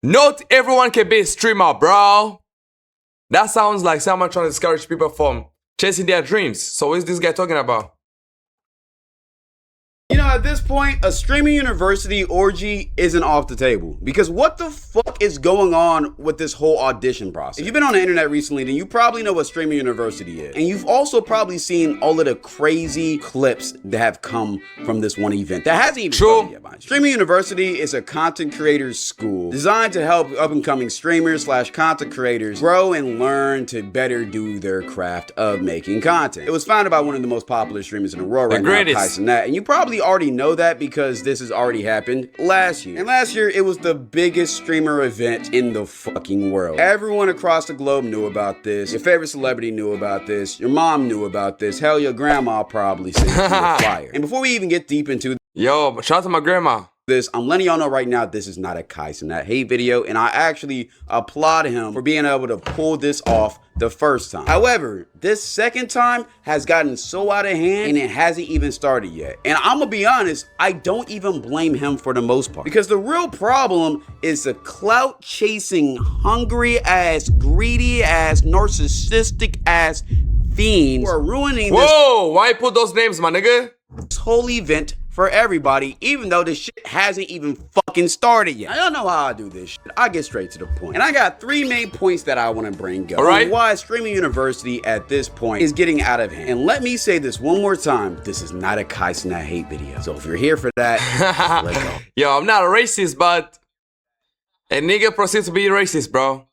Not everyone can be a streamer, bro. That sounds like someone trying to discourage people from chasing their dreams. So what is this guy talking about? You know, at this point, a streaming university orgy isn't off the table. Because what the fuck is going on with this whole audition process? If you've been on the internet recently, then you probably know what streaming university is. And you've also probably seen all of the crazy clips that have come from this one event that hasn't even started yet, mind you. Streaming university is a content creators school designed to help up-and-coming streamers / content creators grow and learn to better do their craft of making content. It was founded by one of the most popular streamers in the world right now, Gael, and you probably already know that because this has already happened last year. And last year, it was the biggest streamer event in the fucking world. Everyone across the globe knew about this. Your favorite celebrity knew about this. Your mom knew about this. Hell, your grandma probably sent you a flyer. And before we even get deep into yo, shout out to my grandma. This, I'm letting y'all know right now, this is not a Gael hate video, and I actually applaud him for being able to pull this off the first time. However, this second time has gotten so out of hand and it hasn't even started yet. And I'm gonna be honest, I don't even blame him for the most part. Because the real problem is the clout chasing, hungry ass, greedy ass, narcissistic ass fiends who are ruining this. Whoa, why you put those names, my nigga? This whole event for everybody, even though this shit hasn't even fucking started yet. I don't know how I do this shit. I get straight to the point. And I got 3 main points that I want to bring up. Alright. Why streaming university at this point is getting out of hand. And let me say this one more time. This is not a Gael hate video. So if you're here for that, let's go. Yo, I'm not a racist, but a nigga proceeds to be racist, bro.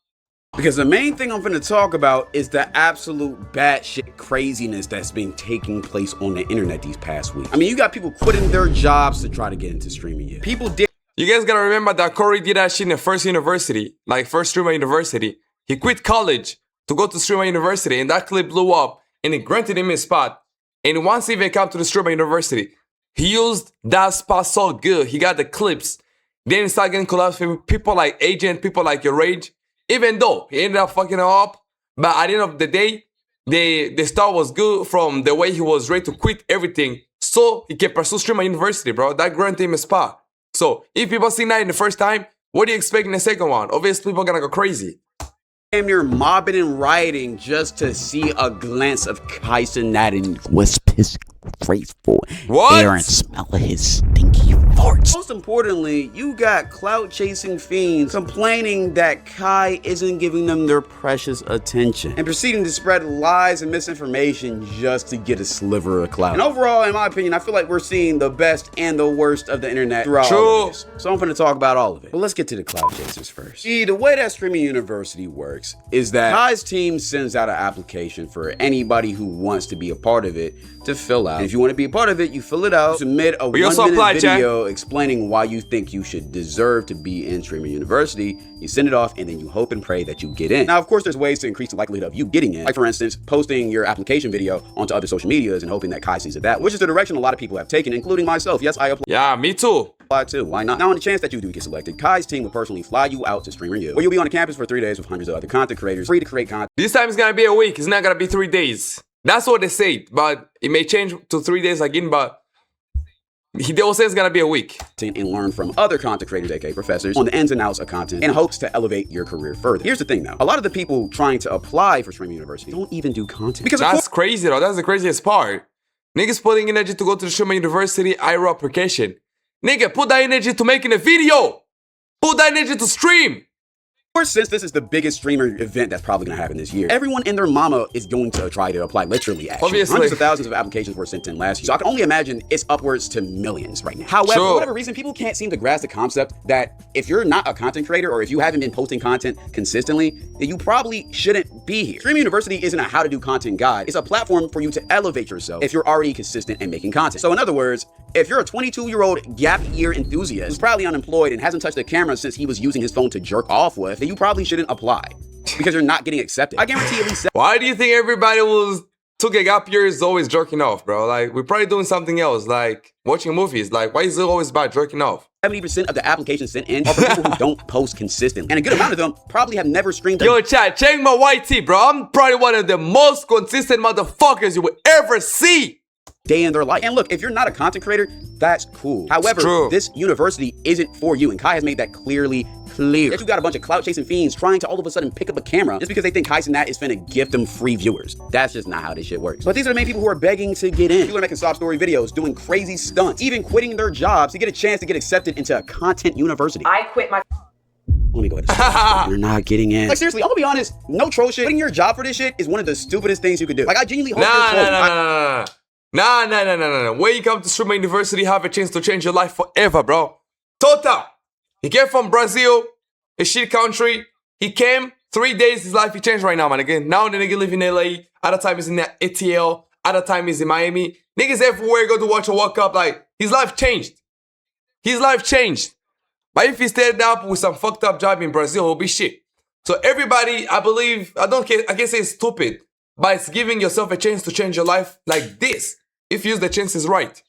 Because the main thing I'm finna talk about is the absolute batshit craziness that's been taking place on the internet these past weeks. I mean, you got people quitting their jobs to try to get into streaming yet. People did. You guys gotta remember that Corey did that shit in the first university, like first streamer university. He quit college to go to streamer university, and that clip blew up, and it granted him a spot. And once he even came to the streamer university, he used that spot so good. He got the clips. Then he started getting collabs with people like Agent, people like Your Rage. Even though he ended up fucking her up, but at the end of the day, the start was good from the way he was ready to quit everything so he can pursue streamer university, bro. That granted him a spot. So if people see that in the first time, what do you expect in the second one? Obviously, people are gonna go crazy. Damn near mobbing and rioting just to see a glance of Gael and was pissed grateful. What? Air and smell of his stinky farts. Most importantly, you got clout chasing fiends complaining that Kai isn't giving them their precious attention and proceeding to spread lies and misinformation just to get a sliver of clout. And overall, in my opinion, I feel like we're seeing the best and the worst of the internet throughout all of this. So I'm gonna talk about all of it. But let's get to the clout chasers first. See, the way that streaming university works is that Kai's team sends out an application for anybody who wants to be a part of it to fill out. And if you want to be a part of it, you fill it out, submit a 1-minute video explaining why you think you should deserve to be in streaming university. You send it off, and then you hope and pray that you get in. Now, of course, there's ways to increase the likelihood of you getting in. Like, for instance, posting your application video onto other social medias and hoping that Kai sees it that, which is the direction a lot of people have taken, including myself. Yes, I applied. Yeah, me too. Too. Why not? Now, on the chance that you do get selected, Kai's team will personally fly you out to Streamer U, where you'll be on the campus for 3 days with hundreds of other content creators, free to create content. This time it's gonna be a week. It's not gonna be 3 days. That's what they say, but it may change to 3 days again, but they will say it's gonna be a week. And learn from other content creators, aka professors, on the ins and outs of content in hopes to elevate your career further. Here's the thing though, a lot of the people trying to apply for Streaming University don't even do content. Because that's crazy though, that's the craziest part. Niggas putting energy to go to the Streaming University IRO application. Nigga, put that energy to making a video. Put that energy to stream. Of course, since this is the biggest streamer event that's probably gonna happen this year, everyone and their mama is going to try to apply, literally, actually. Obviously. Hundreds of thousands of applications were sent in last year, so I can only imagine it's upwards to millions right now. However, for whatever reason, people can't seem to grasp the concept that if you're not a content creator or if you haven't been posting content consistently, then you probably shouldn't be here. Streaming University isn't a how to do content guide. It's a platform for you to elevate yourself if you're already consistent and making content. So in other words, if you're a 22-year-old gap year enthusiast who's probably unemployed and hasn't touched a camera since he was using his phone to jerk off with, then you probably shouldn't apply because you're not getting accepted. I guarantee at least. Why do you think everybody took a gap year is always jerking off, bro? Like, we're probably doing something else, like watching movies. Like, why is it always about jerking off? 70% of the applications sent in are for people who don't post consistently. And a good amount of them probably have never streamed. Yo, chat, check my white tee, bro. I'm probably one of the most consistent motherfuckers you will ever see. Day in their life. And look, if you're not a content creator, that's cool. However, this university isn't for you, and Kai has made that clearly clear. Yet you got a bunch of clout-chasing fiends trying to all of a sudden pick up a camera just because they think Kai Cenat is finna gift them free viewers. That's just not how this shit works. But these are the main people who are begging to get in. People are making sob story videos, doing crazy stunts, even quitting their jobs to get a chance to get accepted into a content university. I quit my... Let me go ahead. You're not getting in. Like, seriously, I'm gonna be honest, no troll shit. Quitting your job for this shit is one of the stupidest things you could do. Like, I genuinely hope you're trolling. Nah. When you come to Streamer University, have a chance to change your life forever, bro. Total. He came from Brazil, a shit country. He came, 3 days, his life he changed right now, man. Again, now the nigga live in LA. Other time he's in ATL. Other time he's in Miami. Niggas everywhere go to watch a World Cup. Like, his life changed. His life changed. But if he stayed up with some fucked up job in Brazil, he'll be shit. So everybody, I believe, I can say it's stupid, but it's giving yourself a chance to change your life like this, if you use the chances right.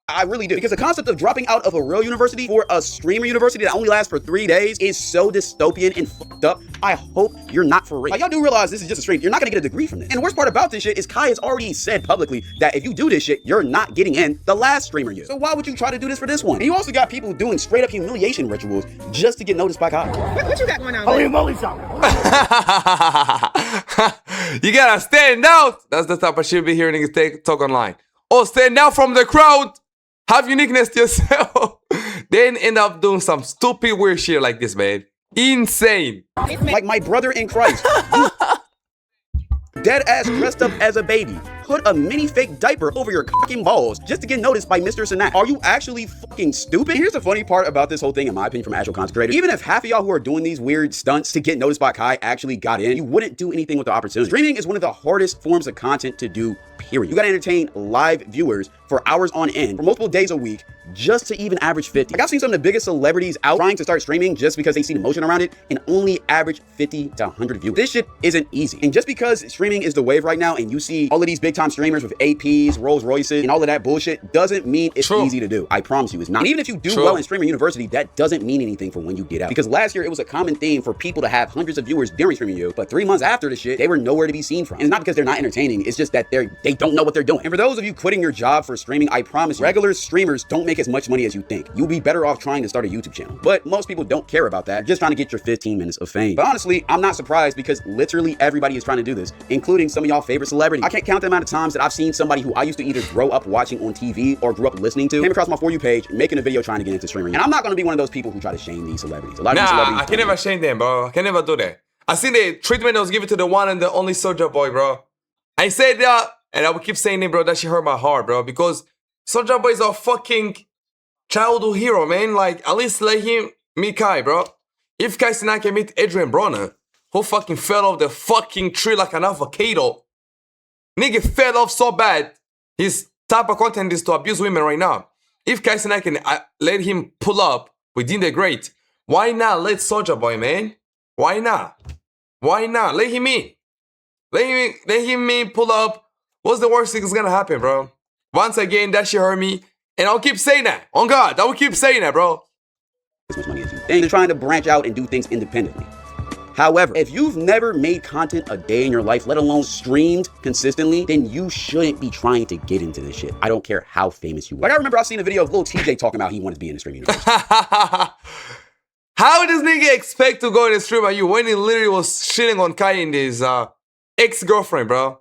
I really do. Because the concept of dropping out of a real university for a streamer university that only lasts for 3 days is so dystopian and fucked up. I hope you're not for real. Like, y'all do realize this is just a stream. You're not gonna get a degree from this. And the worst part about this shit is Kai has already said publicly that if you do this shit, you're not getting in the last streamer year. So why would you try to do this for this one? And you also got people doing straight up humiliation rituals just to get noticed by Kai. What you got going on? Holy moly, son. You gotta stand out. That's the type of shit we hear niggas talk online. Oh, stand out from the crowd. Have uniqueness to yourself. Then end up doing some stupid weird shit like this, man. Insane. Like my brother in Christ. Dead ass dressed up as a baby. Put a mini fake diaper over your cocking balls just to get noticed by Mr. Cenat. Are you actually fucking stupid? Here's the funny part about this whole thing, in my opinion, from actual content creators. Even if half of y'all who are doing these weird stunts to get noticed by Kai actually got in, you wouldn't do anything with the opportunity. Streaming is one of the hardest forms of content to do, period. You gotta entertain live viewers for hours on end, for multiple days a week, just to even average 50. Like, I've seen some of the biggest celebrities out trying to start streaming just because they see the motion around it and only average 50 to 100 views. This shit isn't easy. And just because streaming is the wave right now and you see all of these big time streamers with APs, Rolls Royces, and all of that bullshit doesn't mean it's easy to do. I promise you it's not. And even if you do well in Streamer University, that doesn't mean anything for when you get out. Because last year it was a common theme for people to have hundreds of viewers during Streaming U, but 3 months after the shit, they were nowhere to be seen from. And it's not because they're not entertaining, it's just that they don't know what they're doing. And for those of you quitting your job for streaming, I promise you, regular streamers don't make as much money as you think. You'll be better off trying to start a YouTube channel. But most people don't care about that, just trying to get your 15 minutes of fame. But honestly, I'm not surprised because literally everybody is trying to do this, including some of y'all favorite celebrities. I can't count the amount of times that I've seen somebody who I used to either grow up watching on TV or grew up listening to came across my For You page making a video trying to get into streaming. And I'm not gonna be one of those people who try to shame these celebrities. A lot of these celebrities I can never shame them, bro. I can never do that. I seen the treatment that was given to the one and the only Soulja Boy, bro. I said that, and I will keep saying it, bro. That shit hurt my heart, bro, because Soulja Boy is a fucking childhood hero, man. Like, at least let him meet Kai, bro. If Kai Cenat can meet Adrian Bronner, who fucking fell off the fucking tree like an avocado. Nigga fell off so bad. His type of content is to abuse women right now. If Kai Cenat can let him pull up within the great, why not let Soulja Boy, man? Why not? Why not? Let him in. Let him in, pull up. What's the worst thing that's gonna happen, bro? Once again, that shit hurt me. And I'll keep saying that. On God, I will keep saying that, bro. As much money as you think. They're trying to branch out and do things independently. However, if you've never made content a day in your life, let alone streamed consistently, then you shouldn't be trying to get into this shit. I don't care how famous you are. Like, I remember I seen a video of Lil TJ talking about he wanted to be in the streaming universe. How does nigga expect to go in the stream at you when he literally was shitting on Kai and his ex-girlfriend, bro?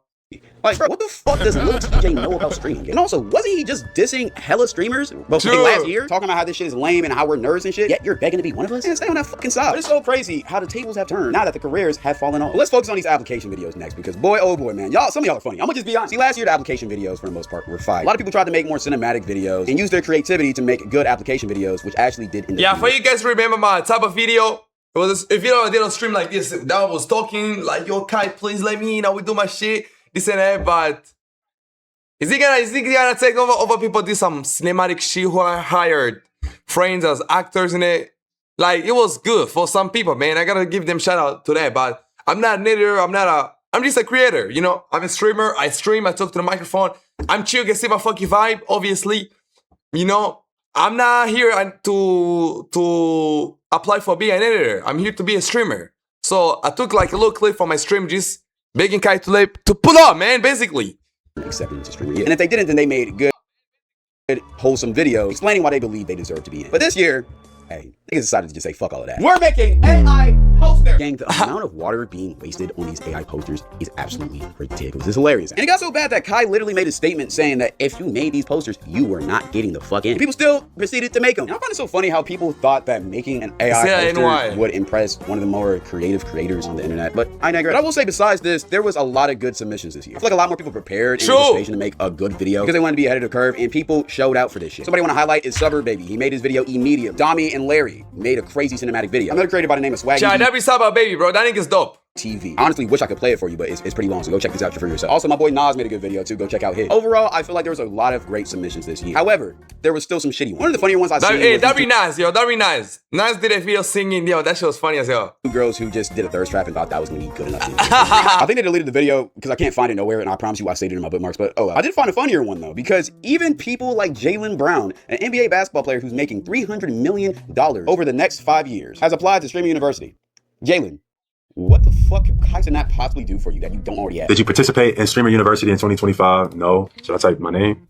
Like, bro, what the fuck does Lil TJ know about streaming? And also, wasn't he just dissing hella streamers last year? Talking about how this shit is lame and how we're nerds and shit? Yet you're begging to be one of us? Man, stay on that fucking side. But it's so crazy how the tables have turned now that the careers have fallen off. But let's focus on these application videos next because boy, oh boy, man. Some of y'all are funny. I'm gonna just be honest. See, last year the application videos, for the most part, were fire. A lot of people tried to make more cinematic videos and use their creativity to make good application videos, which actually did end up Yeah, for you guys remember my type of video, it was, if you know, they don't stream like this, that was talking like, yo, Kai, please let me in, I will do my shit, this and that, but is he gonna take over people do some cinematic shit who are hired friends as actors in it? Like, it was good for some people, man. I gotta give them shout out to that, but I'm not an editor, I'm just a creator, you know? I'm a streamer, I stream, I talk to the microphone, I'm chill, you can see my funky vibe, obviously, you know? I'm not here to apply for being an editor. I'm here to be a streamer. So I took like a little clip from my stream, just begging Kai to pull up, man, basically. Accepted into streamer. And if they didn't, then they made good, wholesome videos explaining why they believe they deserve to be in. But this year, Hey, niggas decided to just say fuck all of that. We're making AI posters! Gang, the amount of water being wasted on these AI posters is absolutely ridiculous. It's hilarious. And it got so bad that Kai literally made a statement saying that if you made these posters, you were not getting the fuck in. People still proceeded to make them. And I find it so funny how people thought that making an AI poster would impress one of the more creative creators on the internet, but I digress. But I will say, besides this, there was a lot of good submissions this year. I feel like a lot more people prepared in anticipation to make a good video because they wanted to be ahead of the curve, and people showed out for this shit. Somebody want to highlight is Suburb Baby. He made his video immediate. Dami and Larry made a crazy cinematic video. Another creator by the name of Swaggy. That be Suburb Baby, bro. That nigga's dope. TV. I honestly wish I could play it for you, but it's pretty long, so go check this out for yourself. Also, my boy Nas made a good video too. Go check out his. Overall, I feel like there was a lot of great submissions this year. However, there was still some shitty ones. One of the funnier ones I've seen. Hey, that'd be nice, yo. That'd be nice. Nas did a video singing, yo. That shit was funny as hell. Two girls who just did a thirst trap and thought that was gonna be good enough. I think they deleted the video because I can't find it nowhere, and I promise you I saved it in my bookmarks. But oh, I did find a funnier one though, because even people like Jaylen Brown, an NBA basketball player who's making $300 million over the next 5 years, has applied to Streamer University. Jaylen, what the fuck can that possibly do for you that you don't already have? Did you participate in Streamer University in 2025? No. Should I type my name?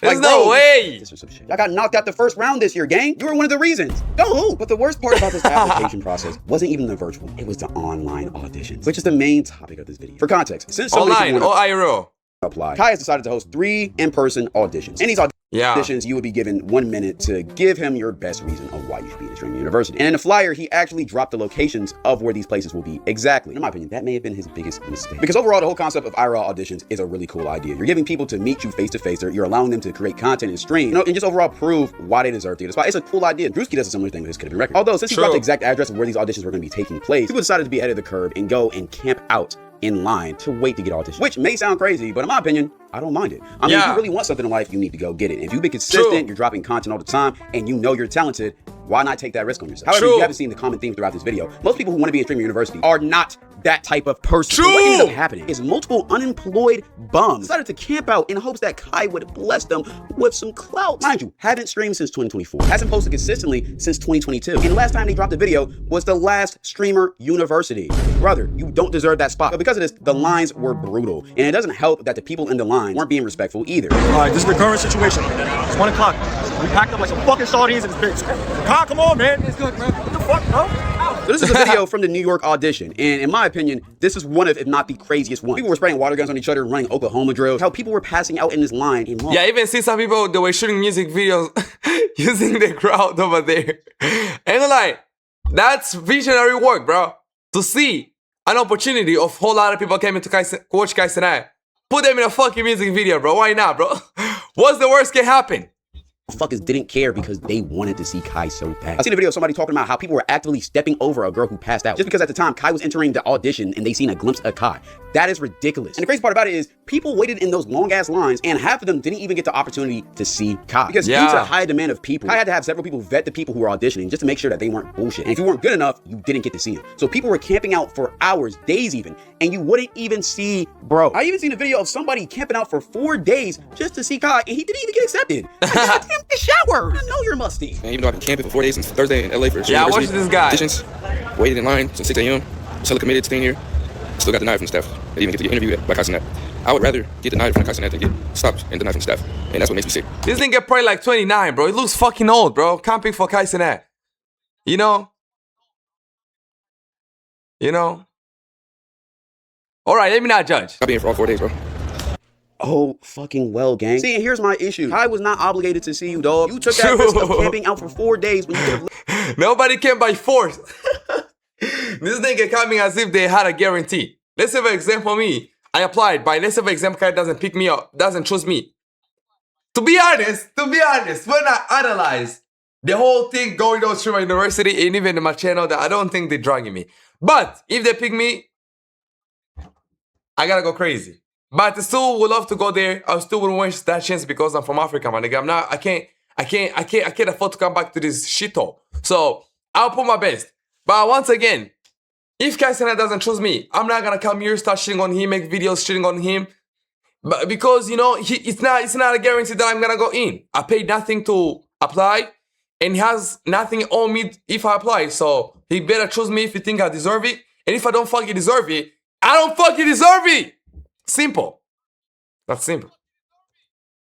There's no way. This is some shit. I got knocked out the first round this year, gang. You were one of the reasons. Go who? But the worst part about this application process wasn't even the virtual. It was the online auditions, which is the main topic of this video. For context, since so many people IRL. apply, Kai has decided to host 3 in-person auditions. In these auditions, you would be given 1 minute to give him your best reason of why you should be in Streamer University. And in the flyer, he actually dropped the locations of where these places will be exactly. In my opinion, that may have been his biggest mistake. Because overall, the whole concept of IRL auditions is a really cool idea. You're giving people to meet you face to face, or you're allowing them to create content and stream, and just overall prove why they deserve to get a spot. It's a cool idea. Drewski does a similar thing with his Could Have Been Record. Although, since he dropped the exact address of where these auditions were going to be taking place, people decided to be ahead of the curve and go and camp out in line to wait to get auditioned, which may sound crazy, but in my opinion, I don't mind it. I mean, if you really want something in life, you need to go get it. If you've been consistent, you're dropping content all the time, and you know you're talented, why not take that risk on yourself? However, if you haven't seen the common theme throughout this video, most people who want to be in Streamer University are not that type of person. So what ends up happening is multiple unemployed bums decided to camp out in hopes that Kai would bless them with some clout. Mind you, haven't streamed since 2024, hasn't posted consistently since 2022, and the last time they dropped a video was the last Streamer University. Brother, you don't deserve that spot. But because of this, the lines were brutal, and it doesn't help that the people in the line weren't being respectful either. All right, this is the current situation. It's 1 o'clock. We packed up like some fucking sardines in this bitch. Kai, come on, man. It's good, man. What the fuck, bro? So this is a video from the New York audition, and in my opinion, this is one of, if not the craziest one. People were spraying water guns on each other, running Oklahoma drills, how people were passing out in this line. Yeah, I even see some people, they were shooting music videos using the crowd over there. And like, that's visionary work, bro. To see an opportunity of whole lot of people coming to watch Kai Cenat, put them in a fucking music video, bro. Why not, bro? What's the worst can happen? Fuckers didn't care because they wanted to see Kai so bad. I seen a video of somebody talking about how people were actively stepping over a girl who passed out just because at the time Kai was entering the audition and they seen a glimpse of Kai. That is ridiculous. And the crazy part about it is people waited in those long ass lines and half of them didn't even get the opportunity to see Kai. Because due to high demand of people, Kai had to have several people vet the people who were auditioning just to make sure that they weren't bullshit. And if you weren't good enough, you didn't get to see him. So people were camping out for hours, days even, and you wouldn't even see bro. I even seen a video of somebody camping out for 4 days just to see Kai and he didn't even get accepted. I got him to shower. I know you're musty. And even though I've been camping for 4 days since Thursday in LA for I watched this guy. Auditions, waited in line since 6 a.m. Still committed to staying here. Still got denied from staff. I didn't even get to get interviewed by Kai Cenat. I would rather get denied from Kai Cenat than get stopped and denied from staff. And that's what makes me sick. This nigga probably like 29, bro. He looks fucking old, bro. Camping for Kai Cenat. You know? You know? Alright, let me not judge. I've been here for all 4 days, bro. Oh, fucking well, gang. See, and here's my issue. Kai was not obligated to see you, dog. You took that risk of camping out for 4 days when you could have... Nobody came by force. This nigga coming as if they had a guarantee. Let's say for example me, I applied, but let's say for example Kai doesn't pick me up, doesn't choose me. To be honest, when I analyze the whole thing going on through my university and even in my channel, that I don't think they're dragging me. But if they pick me, I gotta go crazy. But I still would love to go there. I still wouldn't waste that chance because I'm from Africa, my nigga. I can't afford to come back to this shithole. So I'll put my best. But once again, if Kai Cenat doesn't choose me, I'm not gonna come here, start shitting on him, make videos shitting on him. But because, you know, it's not a guarantee that I'm gonna go in. I paid nothing to apply, and he has nothing on me if I apply. So he better choose me if he think I deserve it. And if I don't fucking deserve it, I don't fucking deserve it. Simple. That's simple.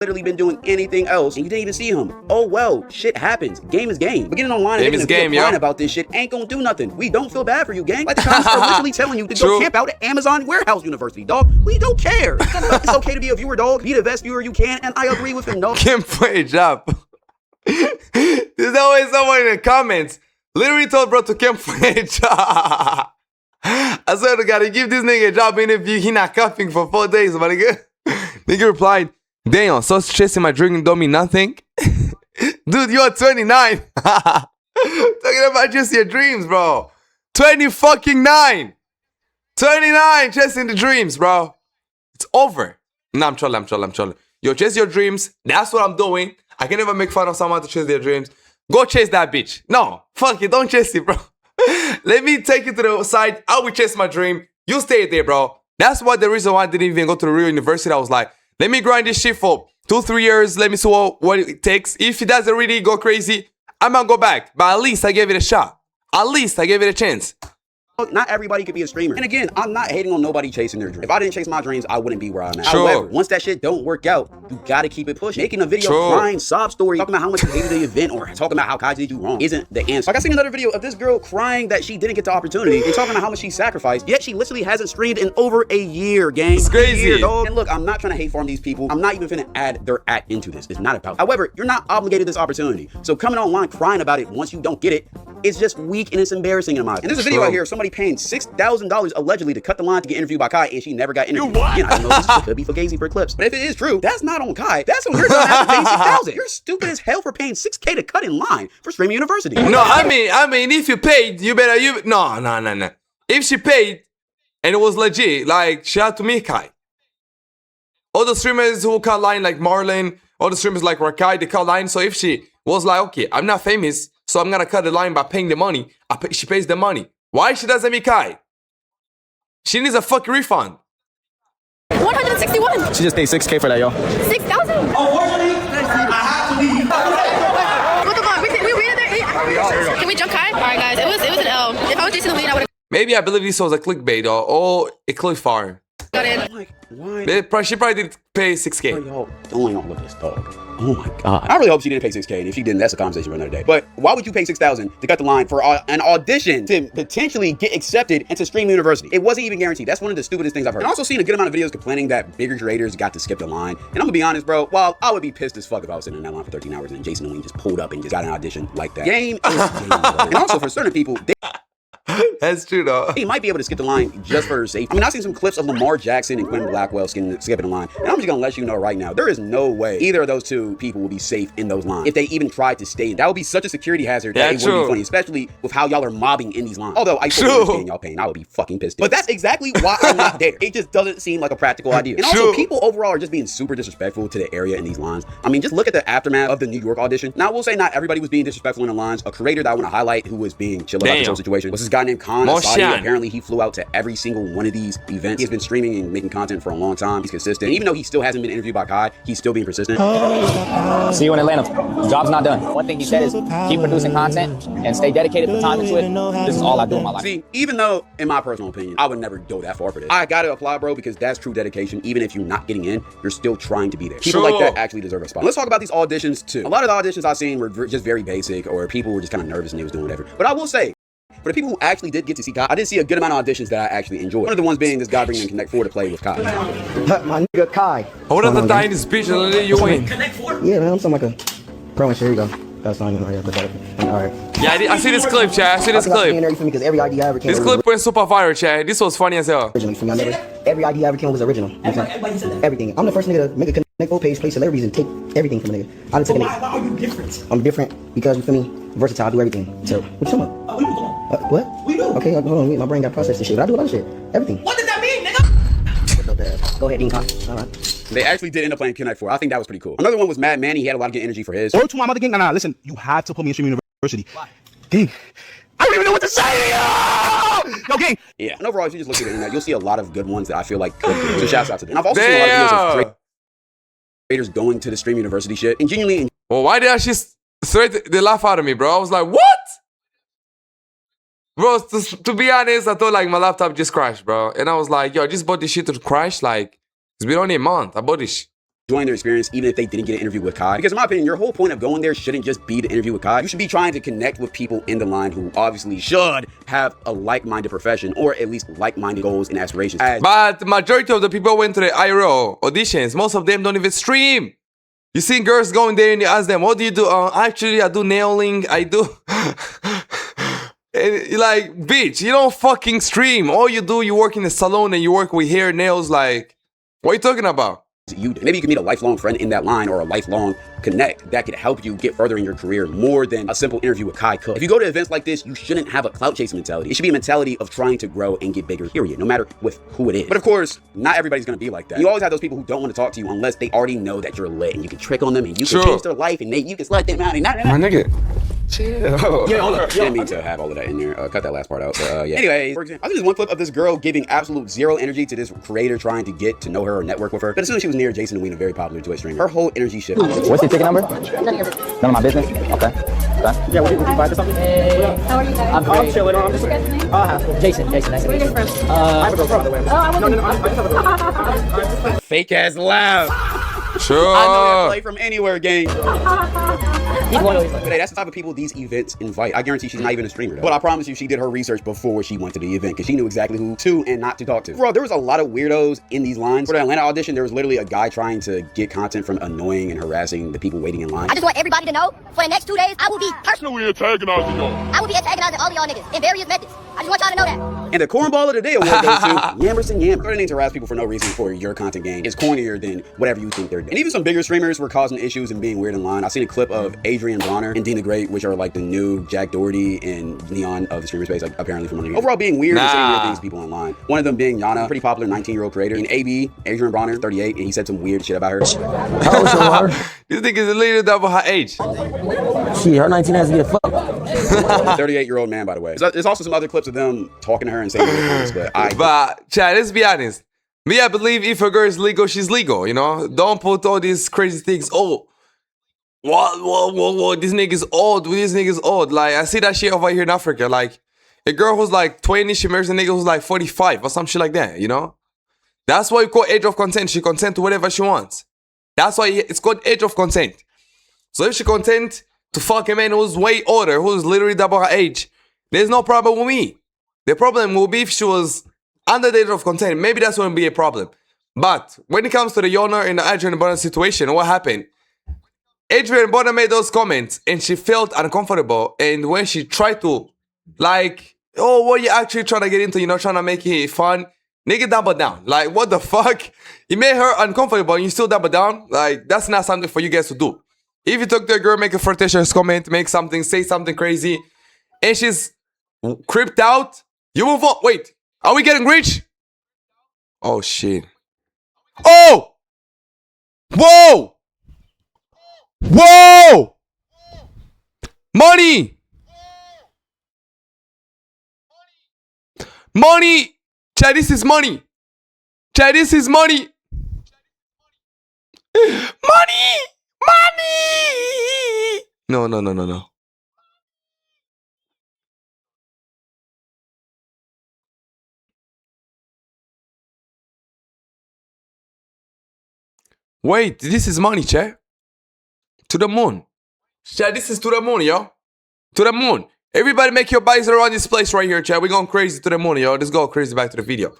literally been doing anything else and you didn't even see him. Oh well, shit happens. Game is game. But getting online and making a video crying about this shit ain't gonna do nothing. We don't feel bad for you, gang. Like the comments are literally telling you to go camp out at Amazon Warehouse University, dog. We don't care. It's okay to be a viewer, dog. Be the best viewer you can, and I agree with him, dog. Can't play a job. There's always someone in the comments literally told bro to camp for a job. I swear to God, he give this nigga a job interview. He not cuffing for 4 days, my nigga. Nigga replied, damn, so chasing my dream don't mean nothing. Dude, you're 29. Talking about just your dreams, bro. 29. 29, chasing the dreams, bro. It's over. Nah, I'm trolling. Yo, chase your dreams. That's what I'm doing. I can never make fun of someone to chase their dreams. Go chase that bitch. No, fuck it, don't chase it, bro. Let me take you to the side. I will chase my dream. You stay there, bro. That's what the reason why I didn't even go to the real university. I was like, let me grind this shit for 2-3 years. Let me see what it takes. If it doesn't really go crazy, I'm gonna go back. But at least I gave it a shot. At least I gave it a chance. Not everybody could be a streamer. And again, I'm not hating on nobody chasing their dreams. If I didn't chase my dreams, I wouldn't be where I'm at. Sure. However, once that shit don't work out, you gotta keep it pushing. Making a video crying, sob story, talking about how much you hated the event or talking about how Kai did you wrong isn't the answer. Like I seen another video of this girl crying that she didn't get the opportunity and talking about how much she sacrificed, yet she literally hasn't streamed in over a year, gang. It's crazy. A year, dog. And look, I'm not trying to hate farm these people. I'm not even finna add their act into this. It's not about. However, you're not obligated this opportunity. So coming online crying about it once you don't get it, it's just weak and it's embarrassing in my opinion. And there's a video out here of somebody paying $6,000 allegedly to cut the line to get interviewed by Kai, and she never got interviewed. You what? Again, I don't know if this could be fugazi for clips, but if it is true, that's not on Kai. That's on your dumb ass for paying $6,000. You're stupid as hell for paying $6K to cut in line for streaming university. No, I mean, if you paid, you better no. If she paid and it was legit, like shout out to me, Kai. All the streamers who cut line like Marlon, all the streamers like Rakai, they cut line. So if she was like, okay, I'm not famous, so I'm gonna cut the line by paying the money. She pays the money. Why she doesn't be Kai? She needs a fucking refund. 161. She just paid $6K for that, y'all. 6,000. Unfortunately, I have to leave. What the fuck? We waited there 8 hours. Can we jump Kai? All right, guys. It was an L. If I was Jason Lee, I would have Maybe I believe this was a clickbait or a click farm. got in. Like, why? She probably did pay 6K. Y'all doing all of this, dog. Oh my god. I really hope she didn't pay 6K, and if she didn't, that's a conversation for another day. But why would you pay 6,000 to cut the line for an audition to potentially get accepted into Stream University? It wasn't even guaranteed. That's one of the stupidest things I've heard. I've also seen a good amount of videos complaining that bigger creators got to skip the line. And I'm gonna be honest, bro, while I would be pissed as fuck if I was sitting in that line for 13 hours and Jason Wayne just pulled up and just got an audition like that. Game is game, bro. And also for certain people, That's true though. he might be able to skip the line just for safety. I mean, I've seen some clips of Lamar Jackson and Quinn Blackwell skipping the line. And I'm just gonna let you know right now, there is no way either of those two people will be safe in those lines if they even tried to stay. That would be such a security hazard that it wouldn't be funny, especially with how y'all are mobbing in these lines. Although I totally understand y'all paying, I would be fucking pissed. But that's exactly why I'm not there. It just doesn't seem like a practical idea. And also, people overall are just being super disrespectful to the area in these lines. I mean, just look at the aftermath of the New York audition. Now, I will say not everybody was being disrespectful in the lines. A creator that I want to highlight who was being chill about this whole situation was this guy named Khan. Apparently, he flew out to every single one of these events. He's been streaming and making content for a long time. He's consistent. And even though he still hasn't been interviewed by Kai, he's still being persistent. See you in Atlanta. Job's not done. One thing he said is keep producing content and stay dedicated, put time into it. This is all I do in my life. See, even though, in my personal opinion, I would never go that far for this. I gotta apply, bro, because that's true dedication. Even if you're not getting in, you're still trying to be there. People like that actually deserve a spot. Let's talk about these auditions too. A lot of the auditions I've seen were just very basic, or people were just kind of nervous and they was doing whatever. But I will say, for the people who actually did get to see Kai, I did see a good amount of auditions that I actually enjoyed. One of the ones being this guy bringing in Connect 4 to play with Kai. My nigga Kai. Hold up the tiny speech and let you win. Yeah, man, I'm something like a pro and shit. Here you go. That's not even right. Alright. Yeah, I see this clip, Chad. I see this clip. Because every idea I ever came This clip went super viral, Chad. This was funny as hell. Originally from y'all never. Every idea I ever came was original. Everything. I'm the first nigga to make a Connect 4 page, play celebrities, and take everything from a nigga. I done took Why are you different? I'm different because you feel me? Versatile, I do everything. So what you talking about? We do. What? We do. Okay, hold on. My brain got processed and shit. But I do a lot of shit. Everything. What does that mean, nigga? Go ahead, Dean Con. Alright. They actually did end up playing Connect 4. I think that was pretty cool. Another one was Mad Manny. He had a lot of good energy for his. Or to my mother gang. Nah, listen. You have to put me in Stream University. Why? Gang. I don't even know what to say. Yo, gang. Yeah. And overall, if you just look at the internet, you'll see a lot of good ones that I feel like could do. So shouts out to them. And I've also seen a lot of videos of creators going to the Stream University shit and genuinely. Well, why did I just straight the laugh out of me, bro? I was like, what? Bro, to be honest, I thought like my laptop just crashed, bro. And I was like, yo, I just bought this shit to crash. Like, it's been only a month. I bought this. enjoying their experience even if they didn't get an interview with Kai. Because in my opinion, your whole point of going there shouldn't just be to interview with Kai. You should be trying to connect with people in the line who obviously should have a like-minded profession or at least like-minded goals and aspirations. But the majority of the people went to the IRO auditions. Most of them don't even stream. You see girls going there and you ask them, what do you do? Actually, I do nailing. I do... And you're like, bitch, you don't fucking stream. All you do, you work in a salon and you work with hair, nails. Like, what are you talking about? Maybe you can meet a lifelong friend in that line or a lifelong connect that could help you get further in your career more than a simple interview with Kai could. If you go to events like this, you shouldn't have a clout chasing mentality. It should be a mentality of trying to grow and get bigger, period, no matter with who it is. But of course, not everybody's gonna be like that. You always have those people who don't want to talk to you unless they already know that you're lit and you can trick on them and you can change their life and you can slut them out and not. My nigga. Chill. Yeah, hold up. Didn't mean to have all of that in there. Cut that last part out. But yeah. Anyways, for example, I think there's one clip of this girl giving absolute zero energy to this creator trying to get to know her or network with her. But as soon as she was near Jason and Ween, a very popular Twitch streamer, her whole energy shifted. What's your ticket number? None of my business. Okay. Yeah, would you buy this something? How are you guys? I'm chilling. I'm just Jason, nice to meet you. I have a girlfriend, by the way. Oh, I No, I just have a girlfriend. Fake ass laugh. Sure. I know that play from anywhere, gang. Keep going. But hey, that's the type of people these events invite. I guarantee she's not even a streamer, though. But I promise you, she did her research before she went to the event because she knew exactly who to and not to talk to. Bro, there was a lot of weirdos in these lines. For the Atlanta audition, there was literally a guy trying to get content from annoying and harassing the people waiting in line. I just want everybody to know, for the next 2 days, I will be personally antagonizing y'all. I will be antagonizing all of y'all niggas in various methods. I just want y'all to know that. And the Cornball of the Day award goes to Yammerson Yammer. Starting to harass people for no reason for your content game is cornier than whatever you think they're doing. And even some bigger streamers were causing issues and being weird in line. I've seen a clip of Adrian Bronner and Dean the Great, which are like the new Jack Doherty and Neon of the streamer space, like apparently from underneath. Overall being weird and saying weird things to people online. One of them being Yana, pretty popular 19-year-old creator. And AB, Adrian Bronner, 38, and he said some weird shit about her. How old you are? You think it's a little double her age? She, her 19 has to be a fuck. 38-year-old man, by the way. There's also some other clips of them talking to her and saying weird things, but Chad, let's be honest. Me, I believe if a girl is legal, she's legal, you know? Don't put all these crazy things. Oh, what? This nigga's old. This nigga's old. Like, I see that shit over here in Africa. Like, a girl who's like 20, she marries a nigga who's like 45 or some shit like that, you know? That's why you call age of consent. She consent to whatever she wants. That's why it's called age of consent. So if she consent to fuck a man who's way older, who's literally double her age, there's no problem with me. The problem will be if she was under the age of consent. Maybe that's going to be a problem. But when it comes to the Yona and the Adrian Bonner situation, what happened? Adrian Bonner made those comments and she felt uncomfortable. And when she tried to, like, oh, what are you actually trying to get into? You know, trying to make it fun. Nigga double down. Like, what the fuck? It made her uncomfortable and you still double down? Like, that's not something for you guys to do. If you talk to a girl, make a flirtatious comment, make something, say something crazy, and she's creeped out, you move on. Wait, are we getting rich? Oh, shit. Oh! Whoa! Whoa! Money! Money! Chad, this is money. Chad, this is money. Money! Money! No. Wait, this is money, Chad. To the moon. Chad, this is to the moon, yo. To the moon. Everybody make your bodies around this place right here, Chad. We're going crazy to the moon, yo. Let's go crazy back to the video.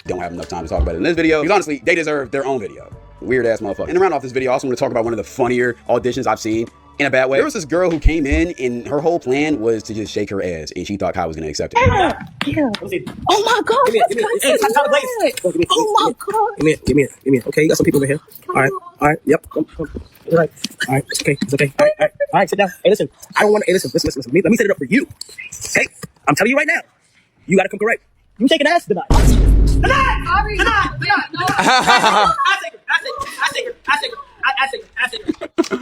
Don't have enough time to talk about it in this video. Because honestly, they deserve their own video. Weird ass motherfucker. And to round off this video, I also want to talk about one of the funnier auditions I've seen. In a bad way. There was this girl who came in and her whole plan was to just shake her ass and she thought Kai was gonna accept it. Yeah. Oh my god. Oh my god. Give me it. Okay, you got some people over here. All right. Yep. Come. All right. It's okay. All right. Sit down. Hey, listen. I don't want to. Hey, listen. Let me set it up for you. Okay. I'm telling you right now. You gotta come correct. You take an ass tonight. Tonight. No. I take her.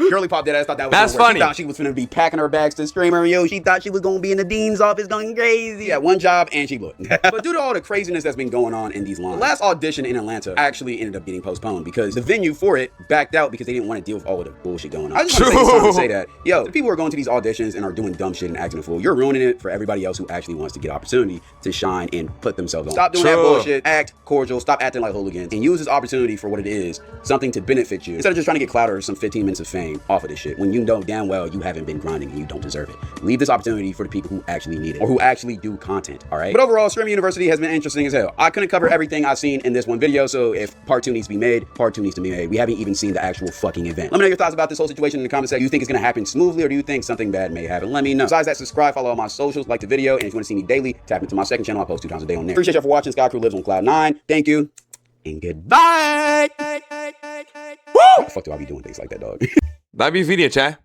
Girly Pop Deadass thought that was That's gonna work. funny. She thought she was gonna be packing her bags to Streamer. Yo, she thought she was gonna be in the dean's office going crazy. Yeah, one job and she blew it. But due to all the craziness that's been going on in these lines, the last audition in Atlanta actually ended up getting postponed because the venue for it backed out because they didn't want to deal with all of the bullshit going on. I just want to take this time to say that, yo, the people who are going to these auditions and are doing dumb shit and acting a fool, you're ruining it for everybody else who actually wants to get opportunity to shine and put themselves on. Stop doing that bullshit. Act cordial. Stop acting like hooligans and use this opportunity for what it is, something to benefit you, instead of just trying to get clout or some 15 minutes of fame off of this shit when you know damn well you haven't been grinding and you don't deserve it. Leave this opportunity for the people who actually need it or who actually do content, all right? But overall, Streamer University has been interesting as hell. I couldn't cover everything I've seen in this one video, so if part 2 needs to be made, part 2 needs to be made. We haven't even seen the actual fucking event. Let me know your thoughts about this whole situation in the comments section. Do you think it's gonna happen smoothly or do you think something bad may happen? Let me know. Besides that, subscribe, follow all my socials, like the video, and if you want to see me daily, tap into my second channel. I post 2 times a day on there. Appreciate y'all for watching. Sky Crew lives on Cloud 9. Thank you, and goodbye. Woo! What the fuck do I be doing things like that, dog? That'd be video, chat.